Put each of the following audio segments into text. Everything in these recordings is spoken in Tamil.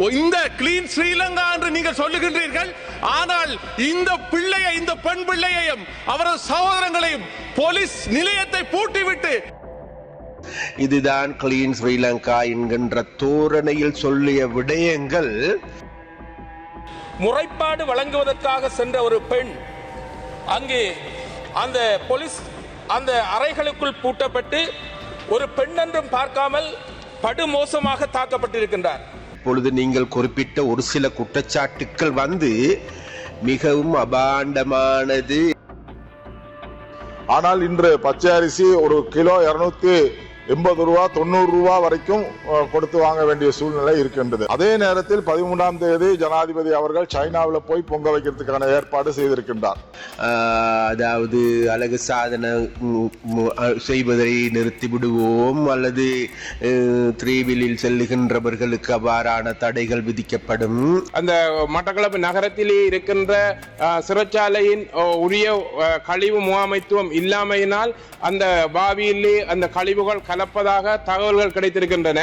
இந்த கிளீன் ஸ்ரீலங்கா என்று நீங்கள் சொல்லுகின்றீர்கள். ஆனால் இந்த பிள்ளையை, இந்த பெண் பிள்ளையையும் அவரது சகோதரங்களையும் போலீஸ் நிலையத்தை பூட்டிவிட்டு இதுதான் கிளீன் ஸ்ரீலங்கா என்கின்ற தோரணையில் சொல்லிய விடயங்கள். முறைப்பாடு வழங்குவதற்காக சென்ற ஒரு பெண் அங்கே அந்த போலீஸ் அந்த அறைகளுக்குள் பூட்டப்பட்டு ஒரு பெண் என்றும் பார்க்காமல் படுமோசமாக தாக்கப்பட்டிருக்கின்றார். இப்பொழுது நீங்கள் குறிப்பிட்ட ஒரு சில குற்றச்சாட்டுக்கள் மிகவும் அபாண்டமானது. ஆனால் இன்று பச்சை அரிசி ஒரு கிலோ 280 ரூபா 90 ரூபா வரைக்கும் கொடுத்து வாங்க வேண்டிய சூழ்நிலை இருக்கின்றது. அதே நேரத்தில் 13ஆம் தேதி ஜனாதிபதி அவர்கள் சைனாவில் போய் பொங்க வைக்கிறதுக்கான ஏற்பாடு செய்திருக்கின்றார். அதாவது அழகு சாதனை செய்வதை நிறுத்தி விடுவோம் அல்லது த்ரீவீலில் செல்லுகின்றவர்களுக்கு அவ்வாறான தடைகள் விதிக்கப்படும். அந்த மட்டக்களப்பு நகரத்திலே இருக்கின்ற சிறைச்சாலையின் உரிய கழிவு முகாமைத்துவம் இல்லாமையினால் அந்த பாவியிலே அந்த கழிவுகள் கலப்பதாக தகவல்கள் கிடைத்திருக்கின்றன.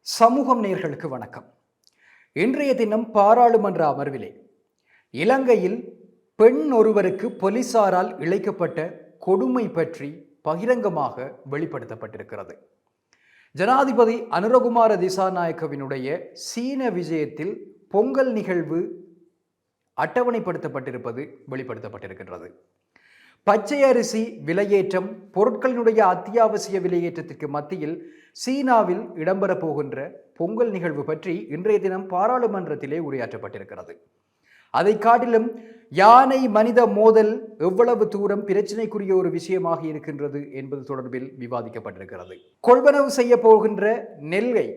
சமூகம் நேயர்களுக்கு வணக்கம். இன்றைய தினம் பாராளுமன்ற அமர்விலே இலங்கையில் பெண் ஒருவருக்கு போலீசாரால் இழைக்கப்பட்ட கொடுமை பற்றி பகிரங்கமாக வெளிப்படுத்தப்பட்டிருக்கிறது. ஜனாதிபதி அனுரகுமார திசாநாயக்கவினுடைய சீன விஜயத்தில் பொங்கல் நிகழ்வு அட்டவணைப்படுத்தப்பட்டிருப்பது வெளிப்படுத்தப்பட்டிருக்கின்றது. பச்சை அரிசி விலையேற்றம், பொருட்களினுடைய அத்தியாவசிய விலையேற்றத்திற்கு மத்தியில் சீனாவில் இடம்பெறப் போகின்ற பொங்கல் நிகழ்வு பற்றி இன்றைய தினம் பாராளுமன்றத்திலே உரையாற்றப்பட்டிருக்கிறது. அதை காட்டிலும் யானை மனித மோதல் எவ்வளவு தூரம் பிரச்சனைக்குரிய ஒரு விஷயமாக இருக்கின்றது என்பது தொடர்பில் விவாதிக்கப்பட்டிருக்கிறது. கொள்வனவு செய்ய போகின்ற நெல்லை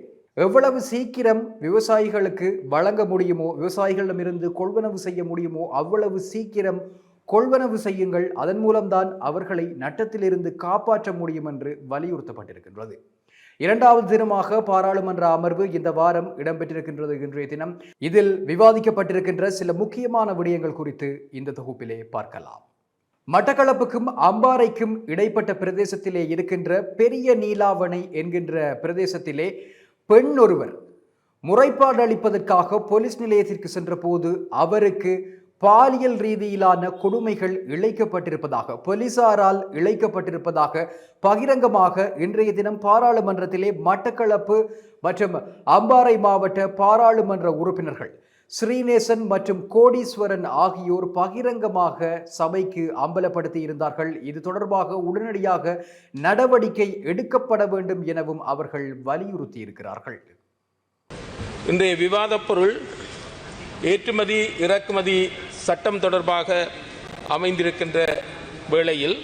எவ்வளவு சீக்கிரம் விவசாயிகளுக்கு வழங்க முடியுமோ, விவசாயிகளிடமிருந்து கொள்வனவு செய்ய முடியுமோ அவ்வளவு சீக்கிரம் கொள்வனவு செய்யுங்கள், அதன் மூலம்தான் அவர்களை நட்டத்திலிருந்து காப்பாற்ற முடியும் என்று வலியுறுத்தப்பட்டிருக்கின்றது. இரண்டாவது தினமாக பாராளுமன்ற அமர்வு இந்த வாரம் இடம்பெற்றிருக்கின்றது. இன்றைய தினம் இதில் விவாதிக்கப்பட்டிருக்கின்ற சில முக்கியமான விடயங்கள் குறித்து இந்த தொகுப்பிலே பார்க்கலாம். மட்டக்களப்புக்கும் அம்பாறைக்கும் இடைப்பட்ட பிரதேசத்திலே இருக்கின்ற பெரிய நீலாவணை என்கின்ற பிரதேசத்திலே பெண் ஒருவர் முறைப்பாடு அளிப்பதற்காக போலீஸ் நிலையத்திற்கு சென்ற போது அவருக்கு பாலியல் ரீதியிலான கொடுமைகள் இழைக்கப்பட்டிருப்பதாக, போலீசாரால் இழைக்கப்பட்டிருப்பதாக பகிரங்கமாக இன்றைய தினம் பாராளுமன்றத்திலே மட்டக்களப்பு மற்றும் அம்பாறை மாவட்ட பாராளுமன்ற உறுப்பினர்கள் ஸ்ரீநேசன் மற்றும் கோடீஸ்வரன் ஆகியோர் பகிரங்கமாக சபைக்கு அம்பலப்படுத்தி இருந்தார்கள். இது தொடர்பாக உடனடியாக நடவடிக்கை எடுக்கப்பட வேண்டும் எனவும் அவர்கள் வலியுறுத்தி இருக்கிறார்கள். இன்றைய விவாத பொருள் ஏற்றுமதி இறக்குமதி சட்டம் தொடர்பாக அமைந்திருக்கின்ற வேளையில்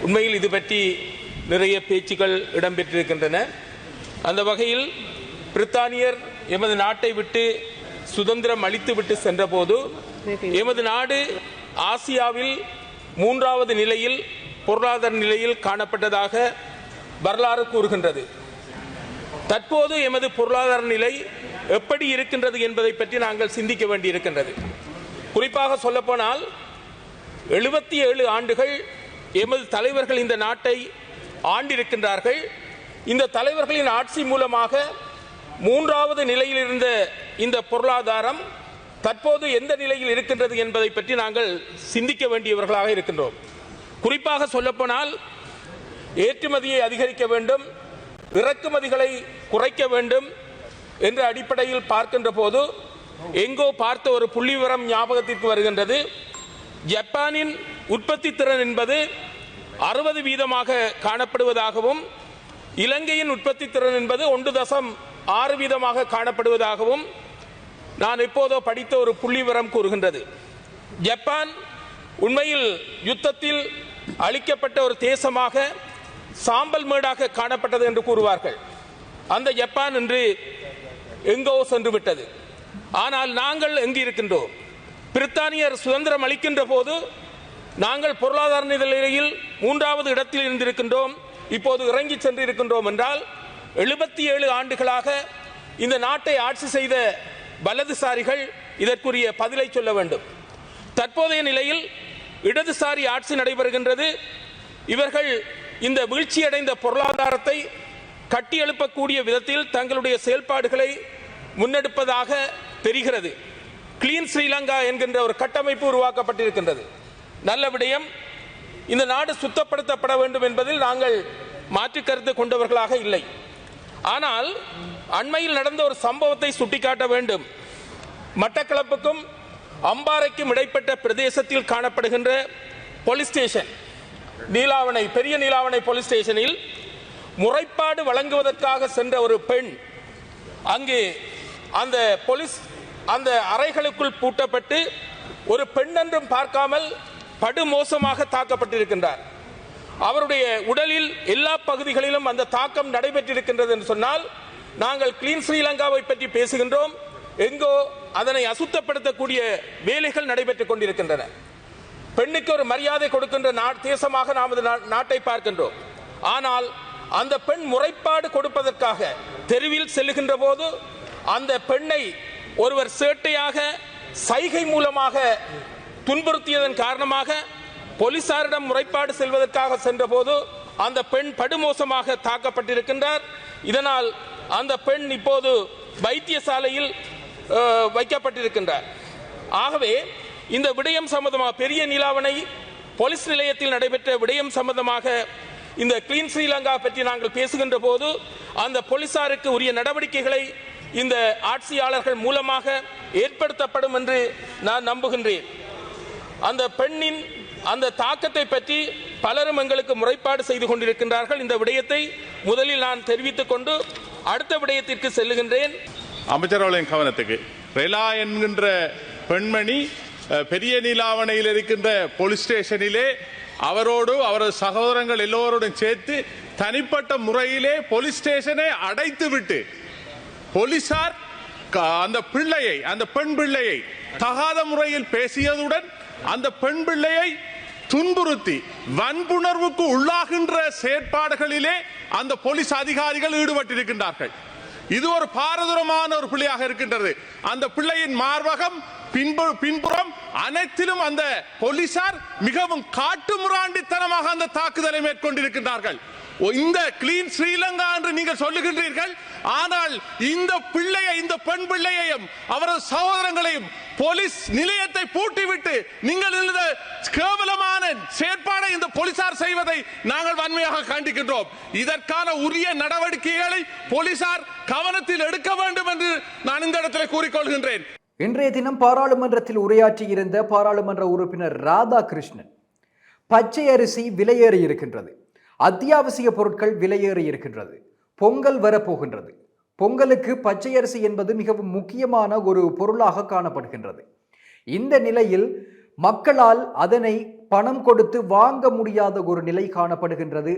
உண்மையில் இது பற்றி நிறைய பேச்சுக்கள் இடம்பெற்றிருக்கின்றன. அந்த வகையில் பிரித்தானியர் எமது நாட்டை விட்டு சுதந்திரம் அளித்துவிட்டு சென்றபோது எமது நாடு ஆசியாவில் 3வது நிலையில் பொருளாதார நிலையில் காணப்பட்டதாக வரலாறு கூறுகின்றது. தற்போது எமது பொருளாதார நிலை எப்படி இருக்கின்றது என்பதை பற்றி நாங்கள் சிந்திக்க வேண்டியிருக்கின்றது. குறிப்பாக சொல்லப்போனால் 77 ஆண்டுகள் எமது தலைவர்கள் இந்த நாட்டை ஆண்டிருக்கின்றார்கள். இந்த தலைவர்களின் ஆட்சி மூலமாக 3வது நிலையில் இருந்த இந்த பொருளாதாரம் தற்போது எந்த நிலையில் இருக்கின்றது என்பதை பற்றி நாங்கள் சிந்திக்க வேண்டியவர்களாக இருக்கின்றோம். குறிப்பாக சொல்லப்போனால் ஏற்றுமதியை அதிகரிக்க வேண்டும், இறக்குமதிகளை குறைக்க வேண்டும் என்ற அடிப்படையில் பார்க்கின்ற போது எங்கோ பார்த்த ஒரு புள்ளிவிவரம் ஞாபகத்திற்கு வருகின்றது. ஜப்பானின் உற்பத்தி திறன் என்பது 60% காணப்படுவதாகவும் இலங்கையின் உற்பத்தி திறன் என்பது 1.6% காணப்படுவதாகவும் நான் எப்போதோ படித்த ஒரு புள்ளிவிவரம் கூறுகின்றது. ஜப்பான் உண்மையில் யுத்தத்தில் அளிக்கப்பட்ட ஒரு தேசமாக சாம்பல் மேடாக காணப்பட்டது என்று கூறுவார்கள். அந்த ஜப்பான் இன்று எங்கோ சென்று விட்டது. ஆனால் நாங்கள் எங்கு இருக்கின்றோம்? பிரித்தானியர் சுதந்திரம் அளிக்கின்ற போது நாங்கள் பொருளாதார நிலையில் 3வது இடத்தில் இருந்திருக்கின்றோம். இப்போது இறங்கி சென்று இருக்கின்றோம் என்றால் 77 ஆண்டுகளாக இந்த நாட்டை ஆட்சி செய்த வலதுசாரிகள் இதற்குரிய பதிலை சொல்ல வேண்டும். தற்போதைய நிலையில் இடதுசாரி ஆட்சி நடைபெறுகின்றது. இவர்கள் இந்த வீழ்ச்சியடைந்த பொருளாதாரத்தை கட்டி எழுப்பக்கூடிய விதத்தில் தங்களுடைய செயல்பாடுகளை முன்னெடுப்பதாக தெரிகிறது. கிளீன் ஸ்ரீலங்கா என்கின்ற ஒரு கட்டமைப்பு உருவாக்கப்பட்டிருக்கின்றது. நல்ல விடயம். இந்த நாடு சுத்தப்படுத்தப்பட வேண்டும் என்பதில் நாங்கள் மாற்று கருத்து கொண்டவர்களாக இல்லை. ஆனால் அண்மையில் நடந்த ஒரு சம்பவத்தை சுட்டிக்காட்ட வேண்டும். மட்டக்களப்புக்கும் அம்பாறைக்கும் இடைப்பட்ட பிரதேசத்தில் காணப்படுகின்ற போலீஸ் ஸ்டேஷன் நீலாவணை, பெரிய நீலாவணை போலீஸ் ஸ்டேஷனில் முறைப்பாடு வழங்குவதற்காக சென்ற ஒரு பெண் அங்கு அந்த போலீஸ் அந்த அறைகளுக்குள் பூட்டப்பட்டு ஒரு பெண் என்றும் பார்க்காமல் படுமோசமாக தாக்கப்பட்டிருக்கின்றார். அவருடைய உடலில் எல்லா பகுதிகளிலும் அந்த தாக்கம் நடைபெற்றிருக்கின்றது என்று சொன்னால் நாங்கள் கிளீன் ஸ்ரீலங்காவை பற்றி பேசுகின்றோம். எங்கோ அதனை அசுத்தப்படுத்தக்கூடிய வேலைகள் நடைபெற்றுக் கொண்டிருக்கின்றன. பெண்ணுக்கு ஒரு மரியாதை கொடுக்கின்ற தேசமாக நாம் நாட்டை பார்க்கின்றோம். ஆனால் அந்த பெண் முறைப்பாடு கொடுப்பதற்காக தெருவில் செல்லுகின்ற போது அந்த பெண்ணை ஒருவர் சேட்டையாக சைகை மூலமாக துன்புறுத்தியதன் காரணமாக போலீசாரிடம் முறைப்பாடு செல்வதற்காக சென்ற போது அந்த பெண் படுமோசமாக தாக்கப்பட்டிருக்கின்றார். இதனால் அந்த பெண் இப்போது வைத்தியசாலையில் வைக்கப்பட்டிருக்கின்றார். ஆகவே இந்த விடயம் சம்பந்தமாக பெரிய நீலாவணை போலீஸ் நிலையத்தில் நடைபெற்ற விடயம் சம்பந்தமாக இந்த கிளீன் ஸ்ரீலங்கா பற்றி நாங்கள் பேசுகின்ற போது அந்த போலீசாருக்கு உரிய நடவடிக்கைகளை இந்த ஆட்சியாளர்கள் மூலமாக ஏற்படுத்தப்படும் என்று நான் நம்புகின்றேன். அந்த பெண்ணின் அந்த தாக்கத்தை பற்றி பலரும் எங்களுக்கு முறைப்பாடு செய்து கொண்டிருக்கின்றார்கள். இந்த விடயத்தை முதலில் நான் தெரிவித்துக் கொண்டு அடுத்த விடயத்திற்கு செல்லுகின்றேன். அமைச்சரவர்களின் கவனத்துக்கு, ரெலா என்கின்ற பெண்மணி பெரிய நீலாவணையில் இருக்கின்ற போலீஸ் ஸ்டேஷனிலே அவரோடு அவரது சகோதரங்கள் எல்லோரோடும் சேர்த்து தனிப்பட்ட முறையிலே போலீஸ் ஸ்டேஷனை அடைத்து விட்டு போலீசார் அந்த பிள்ளையை, அந்த பெண் பிள்ளையை தகாத முறையில் பேசியதுடன் அந்த பெண் பிள்ளையை துன்புறுத்தி வன்புணர்வுக்கு உள்ளாகின்ற செயற்பாடுகளிலே அந்த போலீஸ் அதிகாரிகள் ஈடுபட்டிருக்கின்றார்கள். இது ஒரு பாரதூரமான ஒரு பிள்ளையாக இருக்கின்றது. அந்த பிள்ளையின் மார்பகம், பின்புறம் அனைத்திலும் அந்த போலீசார் மிகவும் காட்டுமிராண்டித்தனமாக அந்த தாக்குதலை மேற்கொண்டிருக்கின்றார்கள். இந்த கிளீன் ஸ்ரீலங்கா என்று நீங்கள் சொல்லுகின்றீர்கள். ஆனால் இந்த பிள்ளையை, இந்த பெண் பிள்ளையையும் அவரது சகோதரங்களையும் போலீஸ் நிலையத்தை பூட்டிவிட்டு நீங்கள் இந்த கேவலமான செயற்பாடை இந்த போலீசார் செய்வதை நாங்கள் வன்மையாக கண்டிக்கின்றோம். இதற்கான உரிய நடவடிக்கைகளை போலீசார் கவனத்தில் எடுக்க வேண்டும் என்று நான் இந்த இடத்தில் கூறிக்கொள்கின்றேன். இன்றைய தினம் பாராளுமன்றத்தில் உரையாற்றியிருந்த பாராளுமன்ற உறுப்பினர் ராதாகிருஷ்ணன், பச்சை அரிசி விலையேறி இருக்கின்றது, அத்தியாவசிய பொருட்கள் விலையேறி இருக்கின்றது, பொங்கல் வரப்போகின்றது, பொங்கலுக்கு பச்சை அரிசி என்பது மிகவும் முக்கியமான ஒரு பொருளாக காணப்படுகின்றது. இந்த நிலையில் மக்களால் அதனை பணம் கொடுத்து வாங்க முடியாத ஒரு நிலை காணப்படுகின்றது.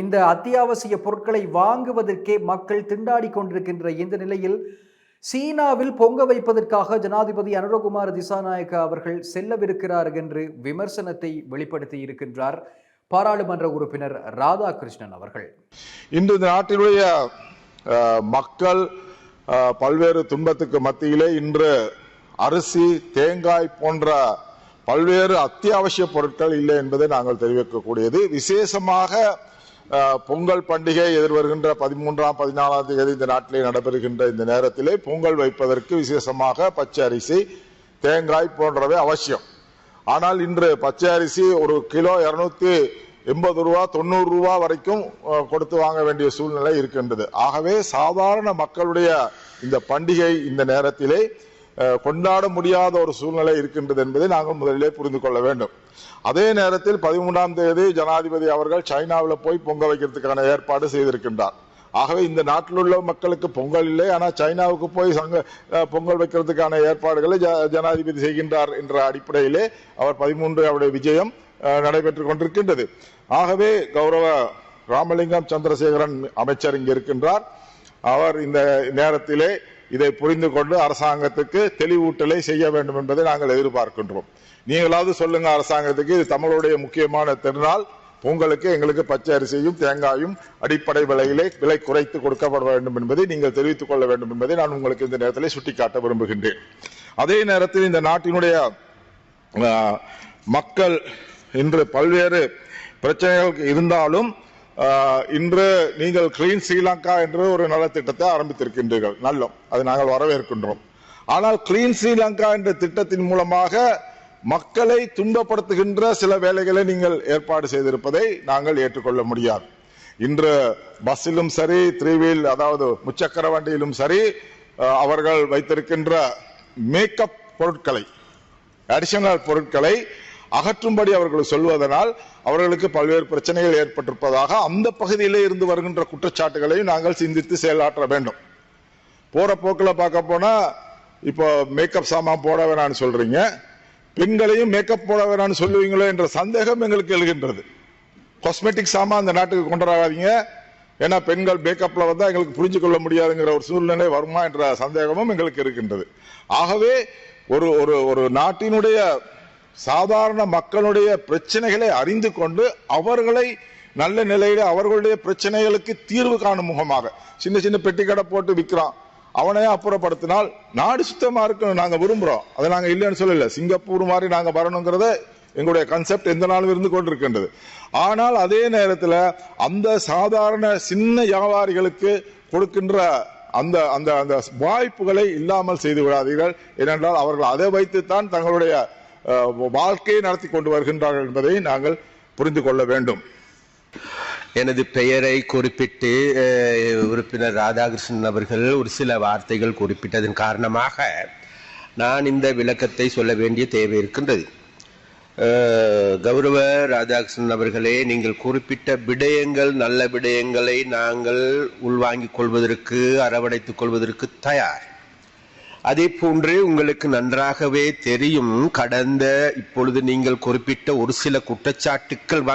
இந்த அத்தியாவசிய பொருட்களை வாங்குவதற்கே மக்கள் திண்டாடி கொண்டிருக்கின்ற இந்த நிலையில் சீனாவில் பொங்க வைப்பதற்காக ஜனாதிபதி அனுரகுமார் திசாநாயக்க அவர்கள் செல்லவிருக்கிறார் என்று விமர்சனத்தை வெளிப்படுத்தி இருக்கின்றார் பாராளுமன்ற உறுப்பினர் ராதாகிருஷ்ணன் அவர்கள். இன்று நாட்டினுடைய மக்கள் பல்வேறு துன்பத்துக்கு மத்தியிலே இன்று அரிசி, தேங்காய் போன்ற பல்வேறு அத்தியாவசிய பொருட்கள் இல்லை என்பதை நாங்கள் தெரிவிக்கக்கூடியது. விசேஷமாக பொங்கல் பண்டிகை எதிர்வருகின்ற 13ஆம் 14ஆம் தேதி இந்த நாட்டிலே நடைபெறுகின்ற இந்த நேரத்திலே பொங்கல் வைப்பதற்கு விசேஷமாக பச்சை அரிசி, தேங்காய் போன்றவை அவசியம். ஆனால் இன்று பச்சை அரிசி ஒரு கிலோ 280 ரூபா 90 ரூபா வரைக்கும் கொடுத்து வாங்க வேண்டிய சூழ்நிலை இருக்கின்றது. ஆகவே சாதாரண மக்களுடைய இந்த பண்டிகை இந்த நேரத்திலே கொண்டாட முடியாத ஒரு சூழ்நிலை இருக்கின்றது என்பதை நாங்கள் முதலிலே புரிந்து கொள்ள வேண்டும். அதே நேரத்தில் 13ஆம் தேதி ஜனாதிபதி அவர்கள் சைனாவில் போய் பொங்க வைக்கிறதுக்கான ஏற்பாடு செய்திருக்கின்றார். ஆகவே இந்த நாட்டில் உள்ள மக்களுக்கு பொங்கல் இல்லை, ஆனால் சைனாவுக்கு போய் பொங்கல் வைக்கிறதுக்கான ஏற்பாடுகளை ஜனாதிபதி செய்கின்றார் என்ற அடிப்படையிலே அவர் 13 அவருடைய விஜயம் நடைபெற்றுக் கொண்டிருக்கின்றது. ஆகவே கௌரவ ராமலிங்கம் சந்திரசேகரன் அமைச்சர் இங்கு இருக்கின்றார். அவர் இந்த நேரத்திலே இதை புரிந்து கொண்டு அரசாங்கத்துக்கு தெளிவூட்டலை செய்ய வேண்டும் என்பதை நாங்கள் எதிர்பார்க்கின்றோம். நீங்களாவது சொல்லுங்க அரசாங்கத்துக்கு, இது தமிழுடைய முக்கியமான திருநாள், பொங்கலுக்கு எங்களுக்கு பச்சை அரிசியும் தேங்காயும் அடிப்படை விலை குறைத்து கொடுக்கப்பட வேண்டும் என்பதை நீங்கள் தெரிவித்துக் கொள்ள வேண்டும் என்பதை நான் உங்களுக்கு இந்த நேரத்தில் சுட்டிக்காட்ட விரும்புகின்றேன். அதே நேரத்தில் இந்த நாட்டினுடைய மக்கள் இன்று பல்வேறு பிரச்சனைகள் இருந்தாலும் இன்று நீங்கள் கிளீன் ஸ்ரீலங்கா என்ற ஒரு நலத்திட்டத்தை ஆரம்பித்திருக்கின்றீர்கள். நல்லோம், அதை நாங்கள் வரவேற்கின்றோம். ஆனால் கிளீன் ஸ்ரீலங்கா என்ற திட்டத்தின் மூலமாக மக்களை துன்பப்படுத்துகின்ற சில வேலைகளை நீங்கள் ஏற்பாடு செய்திருப்பதை நாங்கள் ஏற்றுக்கொள்ள முடியாது. இன்று பஸ்ஸிலும் சரி, த்ரீவீல் அதாவது முச்சக்கர வண்டியிலும் சரி, அவர்கள் வைத்திருக்கின்ற மேக்கப் பொருட்களை, அடிஷனல் பொருட்களை அகற்றும்படி அவர்கள் சொல்வதனால் அவர்களுக்கு பல்வேறு பிரச்சனைகள் ஏற்பட்டிருப்பதாக அந்த பகுதியிலே இருந்து வருகின்ற குற்றச்சாட்டுகளையும் நாங்கள் சிந்தித்து செயலாற்ற வேண்டும். போற போக்கில் பார்க்க போனா இப்போ மேக்கப் சாமான் போட வேணான்னு சொல்றீங்க, பெண்களையும் மேக்கப் போட வேணான்னு சொல்லுவீங்களோ என்ற சந்தேகம் எங்களுக்கு எழுகின்றது. காஸ்மெட்டிக் சாமான் அந்த நாட்டுக்கு கொண்டு வராதீங்க, ஏன்னா பெண்கள் மேக்கப்ல வந்தா எங்களுக்கு புரிஞ்சு கொள்ள முடியாதுங்கிற ஒரு சூழ்நிலை வருமா என்ற சந்தேகமும் எங்களுக்கு இருக்கின்றது. ஆகவே ஒரு ஒரு ஒரு நாட்டினுடைய சாதாரண மக்களுடைய பிரச்சனைகளை அறிந்து கொண்டு அவர்களை நல்ல நிலையில அவர்களுடைய பிரச்சனைகளுக்கு தீர்வு காணும் முகமாக, சின்ன சின்ன பெட்டி கடை போட்டு விற்கிறான், அவனையே அப்புறப்படுத்தினால் நாடு சுத்தமா இருக்கணும் நாங்க விரும்புறோம். அதை நாங்க இல்லைன்னு சொல்லல. சிங்கப்பூர் மாதிரி நாங்க வரணுங்கிறத எங்களுடைய கான்செப்ட் எந்த நாளும் இருந்து கொண்டிருக்கின்றது. ஆனால் அதே நேரத்தில் அந்த சாதாரண சின்ன வியாபாரிகளுக்கு கொடுக்கின்ற அந்த அந்த அந்த வாய்ப்புகளை இல்லாமல் செய்து விடாதீர்கள். ஏனென்றால் அவர்கள் அதை வைத்துத்தான் தங்களுடைய வாழ்க்கையை நடத்தி கொண்டு வருகின்றார்கள் என்பதை நாங்கள் புரிந்து கொள்ள வேண்டும். எனது பெயரை குறிப்பிட்டு உறுப்பினர் ராதாகிருஷ்ணன் அவர்கள் ஒரு சில வார்த்தைகள் குறிப்பிட்டதன் காரணமாக நான் இந்த விளக்கத்தை சொல்ல வேண்டிய தேவை இருக்கின்றது. கௌரவ ராதாகிருஷ்ணன் அவர்களே, நீங்கள் குறிப்பிட்ட விடயங்கள் நல்ல விடயங்களை நாங்கள் உள்வாங்கிக் கொள்வதற்கு, அரவணைத்துக் கொள்வதற்கு தயார். அதே போன்று உங்களுக்கு நன்றாகவே தெரியும், இப்பொழுது நீங்கள் குறிப்பிட்ட ஒரு சில குற்றச்சாட்டுக்கள்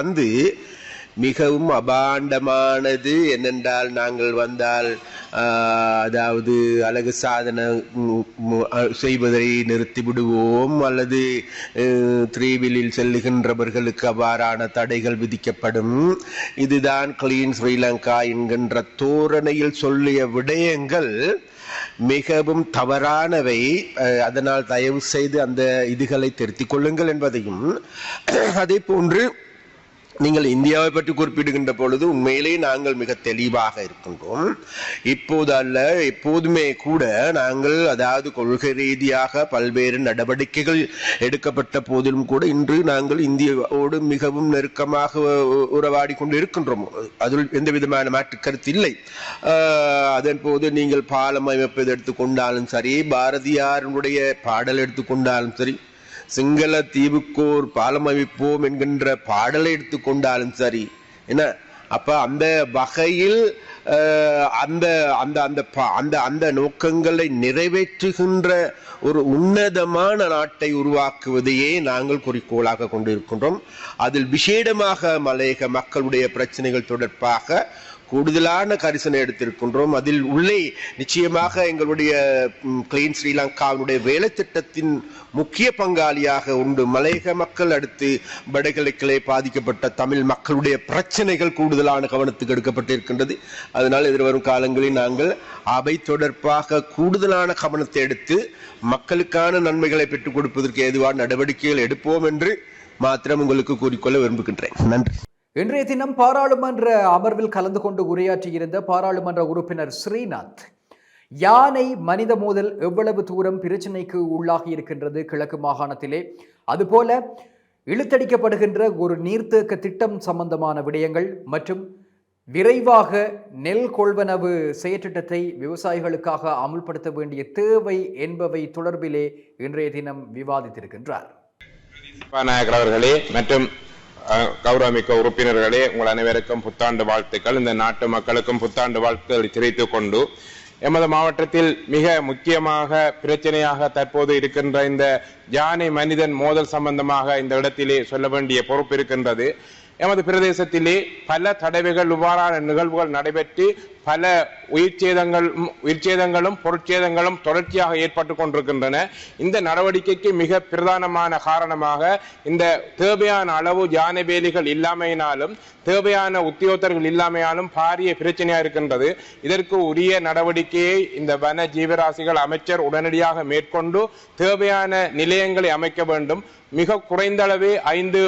மிகவும் அபாண்டமானது. என்னென்றால் நாங்கள் வந்தால் அதாவது அழகு சாதன செய்வதை நிறுத்தி விடுவோம், அல்லது த்ரீவீலில் செல்லுகின்றவர்களுக்கு அவ்வாறான தடைகள் விதிக்கப்படும், இதுதான் கிளீன் ஸ்ரீலங்கா என்கின்ற தோரணையில் சொல்லிய விடயங்கள் மிகவும் தவறானவை. அதனால் தயவு செய்து அந்த இதுகளை திருத்திக் கொள்ளுங்கள் என்பதையும், அதே போன்று நீங்கள் இந்தியாவை பற்றி குறிப்பிடுகின்ற பொழுது உண்மையிலே நாங்கள் மிக தெளிவாக இருக்கின்றோம். இப்போது அல்ல, எப்போதுமே கூட நாங்கள் அதாவது கொள்கை ரீதியாக பல்வேறு நடவடிக்கைகள் எடுக்கப்பட்ட போதிலும் கூட இன்று நாங்கள் இந்தியாவோடு மிகவும் நெருக்கமாக உறவாடி கொண்டு இருக்கின்றோம். அதில் எந்த விதமான மாற்று கருத்து இல்லை. அதன் போது நீங்கள் பாலம் அமைப்பதை எடுத்துக்கொண்டாலும் சரி, பாரதியாருடைய பாடல் எடுத்துக்கொண்டாலும் சரி, சிங்கள தீவுக்கோர் பாலம் அமைப்போம் என்கின்ற பாடலை எடுத்துக்கொண்டாலும் சரி, என்ன அப்ப அந்த வகையில் அந்த அந்த அந்த அந்த நோக்கங்களை நிறைவேற்றுகின்ற ஒரு உன்னதமான நாட்டை உருவாக்குவதையே நாங்கள் குறிக்கோளாக கொண்டிருக்கின்றோம். அதில் விசேடமாக மலையக மக்களுடைய பிரச்சனைகள் தொடர்பாக கூடுதலான கரிசனை எடுத்திருக்கின்றோம். அதில் உள்ளே நிச்சயமாக எங்களுடைய கிளீன் ஸ்ரீலங்காவினுடைய வேலை திட்டத்தின் முக்கிய பங்காளியாக உண்டு மலையக மக்கள், அடுத்து வடகிழக்கிலே பாதிக்கப்பட்ட தமிழ் மக்களுடைய பிரச்சனைகள் கூடுதலான கவனத்துக்கு எடுக்கப்பட்டிருக்கின்றது. அதனால் எதிர்வரும் காலங்களில் நாங்கள் அவை தொடர்பாக கூடுதலான கவனத்தை எடுத்து மக்களுக்கான நன்மைகளை பெற்றுக் கொடுப்பதற்கு ஏதுவான நடவடிக்கைகள் எடுப்போம் என்று மாத்திரம் உங்களுக்கு கூறிக்கொள்ள விரும்புகின்றேன். நன்றி. இன்றைய தினம் பாராளுமன்ற அமர்வில் கலந்து கொண்டு உரையாற்றியிருந்த பாராளுமன்ற உறுப்பினர் ஸ்ரீநாத், யானை மனித மோதல் எவ்வளவு தூரம் பிரச்சினைக்கு உள்ளாகி இருக்கின்றது கிழக்கு மாகாணத்திலே, அதுபோல இழுத்தடிக்கப்படுகின்ற ஒரு நீர்த்தேக்க திட்டம் சம்பந்தமான விடயங்கள் மற்றும் விரைவாக நெல் கொள்வனவு செயற்றிட்டத்தை விவசாயிகளுக்காக அமுல்படுத்த வேண்டிய தேவை என்பவை தொடர்பிலே இன்றைய தினம் விவாதித்திருக்கின்றார். நாயகர் அவர்களே மற்றும் கௌரவமிக்க உறுப்பினர்களே, உங்கள் அனைவருக்கும் புத்தாண்டு வாழ்த்துக்கள். இந்த நாட்டு மக்களுக்கும் புத்தாண்டு வாழ்த்துக்களை தெரிவித்துக் கொண்டு, எமது மாவட்டத்தில் மிக முக்கியமாக பிரச்சனையாக தற்போது இருக்கின்ற இந்த யானை மனிதன் மோதல் சம்பந்தமாக இந்த இடத்திலே சொல்ல வேண்டிய பொறுப்பு இருக்கின்றது. எமது பிரதேசத்திலே பல தடவைகள் இவ்வாறான நிகழ்வுகள் நடைபெற்று பல உயிர்ச்சேதங்களும் பொருட்சேதங்களும் தொடர்ச்சியாக ஏற்பட்டு கொண்டிருக்கின்றன. இந்த நடவடிக்கைக்கு மிக பிரதானமான காரணமாக இந்த தேவையான அளவு யானை வேலிகள் இல்லாமையினாலும் தேவையான உத்தியோகத்தர்கள் இல்லாமையாலும் பாரிய பிரச்சனையா இருக்கின்றது. இதற்கு உரிய நடவடிக்கையை இந்த வன ஜீவராசிகள் அமைச்சர் உடனடியாக மேற்கொண்டு தேவையான நிலையங்களை அமைக்க வேண்டும். மிக குறைந்த அளவே 5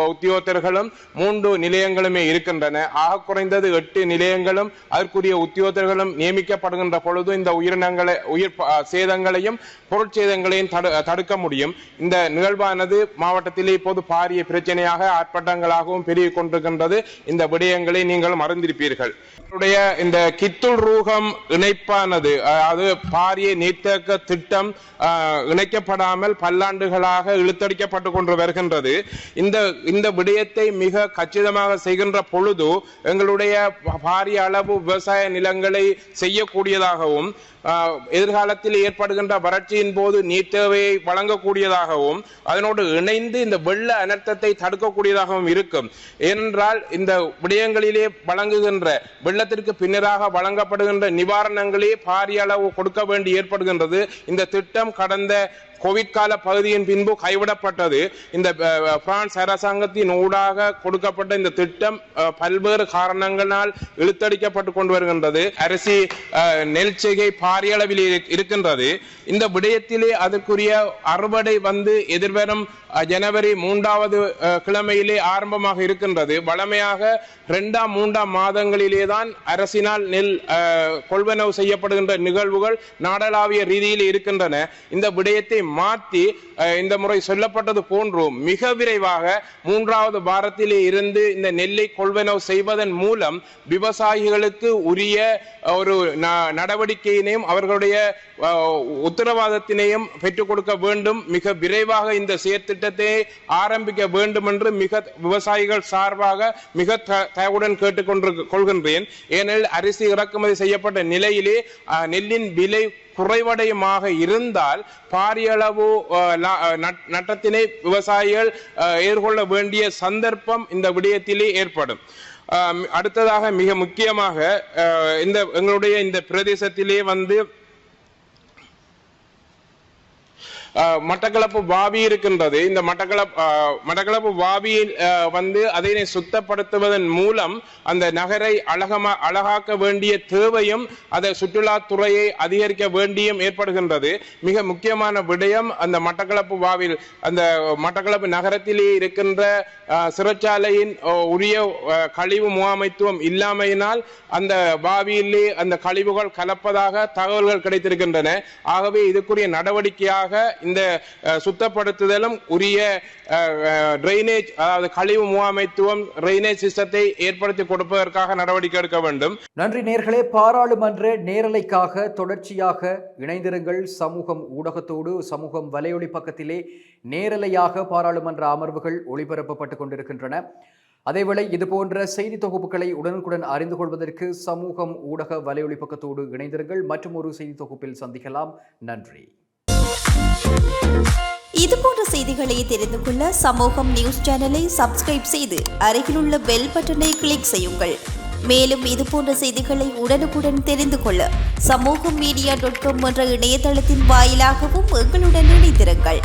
உத்தியோகத்தர்களும் 3 நிலையங்களுமே இருக்கின்றன. ஆக குறைந்தது 8 நிலையங்களும் அதற்குரிய உத்தியோகத்தர்களும் நியமிக்கப்படுகின்ற பொழுது இந்த உயிர் சேதங்களையும் பொருட்சேதங்களையும் தடுக்க முடியும். இந்த நிகழ்வானது மாவட்டத்திலே இப்போது பாரிய பிரச்சனையாக ஆர்ப்பாட்டங்களாகவும் பெருகிக் கொண்டிருக்கின்றது. இந்த விடயங்களை நீங்கள் மறந்திருப்பீர்கள். இந்த கித்துல் ரூகம் இணைப்பானது, அது பாரிய நீர்த்தேக்க திட்டம் இணைக்கப்படாமல் பல்லாண்டுகளாக இழுத்தடிக்கப்பட்டு கொண்டு வருகின்றது. இந்த விடயத்தை மிக கச்சிதமாக செய்கின்ற பொழுது எங்களுடைய பாரிய அளவு விவசாய நிலங்களை செய்யக்கூடியதாகவும் எதிர்காலத்தில் ஏற்படுகின்ற வறட்சியின் போது நீர் தேவையை வழங்கக்கூடியதாகவும் அதனோடு இணைந்து இந்த வெள்ள அனர்த்தத்தை தடுக்கக்கூடியதாகவும் இருக்கும். ஏனென்றால் இந்த விடயங்களிலே வழங்குகின்ற வெள்ளத்திற்கு பின்னராக வழங்கப்படுகின்ற நிவாரணங்களே பாரிய அளவு கொடுக்க வேண்டி ஏற்படுகின்றது. இந்த திட்டம் கடந்த கோவிட் கால பகுதியின் பின்பு கைவிடப்பட்டது. இந்த பிரான்ஸ் அரசாங்கத்தின் ஊடாக கொடுக்கப்பட்ட இந்த திட்டம் பல்வேறு காரணங்களால் இழுத்தடிக்கப்பட்டு கொண்டு வருகின்றது. அரிசி நெல் செய்கை பாரிய அளவில் இருக்கின்றது. இந்த விடயத்திலே அதற்குரிய அறுவடை எதிர்வரும் ஜனவரி 3வது கிழமையிலே ஆரம்பமாக இருக்கின்றது. வழமையாக 2ஆம் 3ஆம் மாதங்களிலேதான் அரசினால் நெல் கொள்வனவு செய்யப்படுகின்ற நிகழ்வுகள் நாடளாவிய ரீதியில் இருக்கின்றன. இந்த விடயத்தை மாற்றி இந்த முறை சொல்லப்பட்டது போன்று மிக விரைவாக 3வது வாரத்திலே இருந்து இந்த நெல்லை கொள்வனவு செய்வதன் மூலம் விவசாயிகளுக்கு உரிய ஒரு நடவடிக்கையினையும் அவர்களுடைய உத்தரவாதத்தினையும் பெற்றுக் கொடுக்க வேண்டும். மிக விரைவாக இந்த செயற்திட்டத்தை ஆரம்பிக்க வேண்டும் என்று விவசாயிகள் சார்பாக மிக தயவுடன் கேட்டுக்கொள்கின்றேன். ஏனெனில் அரிசி இறக்குமதி செய்யப்பட்ட நிலையிலே நெல்லின் விலை குறைவடையுமாக இருந்தால் பாரிய அளவு நட்டத்தினை விவசாயிகள் எதிர்கொள்ள வேண்டிய சந்தர்ப்பம் இந்த விடயத்திலே ஏற்படும். அடுத்ததாக மிக முக்கியமாக எங்களுடைய இந்த பிரதேசத்திலே மட்டக்களப்பு வாவி இருக்கின்றது. இந்த மட்டக்களப்பு வாவியில் அதனை சுத்தப்படுத்துவதன் மூலம் அந்த நகரை அழகாக்க வேண்டிய தேவையும் அதை சுற்றுலாத்துறையை அதிகரிக்க வேண்டியும் ஏற்படுகின்றது. மிக முக்கியமான விடயம் அந்த மட்டக்களப்பு வாவில் அந்த மட்டக்களப்பு நகரத்திலே இருக்கின்ற சிறைச்சாலையின் உரிய கழிவு முகாமைத்துவம் இல்லாமையினால் அந்த வாவியிலே அந்த கழிவுகள் கலப்பதாக தகவல்கள் கிடைத்திருக்கின்றன. ஆகவே இதுக்குரிய நடவடிக்கையாக இந்த சுத்தப்படுத்துதலும் உரிய டிரைனேஜ், அதாவது கழிவு முகாமைத்துவம் டிரைனேஜ் சிஸ்டத்தை ஏற்படுத்தி கொடுப்பதற்காக நடவடிக்கை எடுக்க வேண்டும். நன்றி நேயர்களே. பாராளுமன்ற நேரலைக்காக தொடர்ச்சியாக இணைந்திருங்கள். சமூகம் ஊடகத்தோடு சமூகம் வலையொலி பக்கத்திலே நேரலையாக பாராளுமன்ற அமர்வுகள் ஒளிபரப்பப்பட்டுக் கொண்டிருக்கின்றன. அதேவேளை இதுபோன்ற செய்தி தொகுப்புகளை உடனுக்குடன் அறிந்து கொள்வதற்கு சமூகம் ஊடக வலையொலி பக்கத்தோடு இணைந்திருங்கள். மற்றும் ஒரு செய்தி தொகுப்பில் சந்திக்கலாம். நன்றி. இதுபோன்ற செய்திகளை தெரிந்து கொள்ள சமூகம் நியூஸ் சேனலை சப்ஸ்கிரைப் செய்து அருகிலுள்ள பெல் பட்டனை கிளிக் செய்யுங்கள். மேலும் இதுபோன்ற செய்திகளை உடனுக்குடன் தெரிந்து கொள்ள சமூகம் மீடியா.com என்ற இணையதளத்தின் வாயிலாகவும் எங்களுடன் இணைந்திருங்கள்.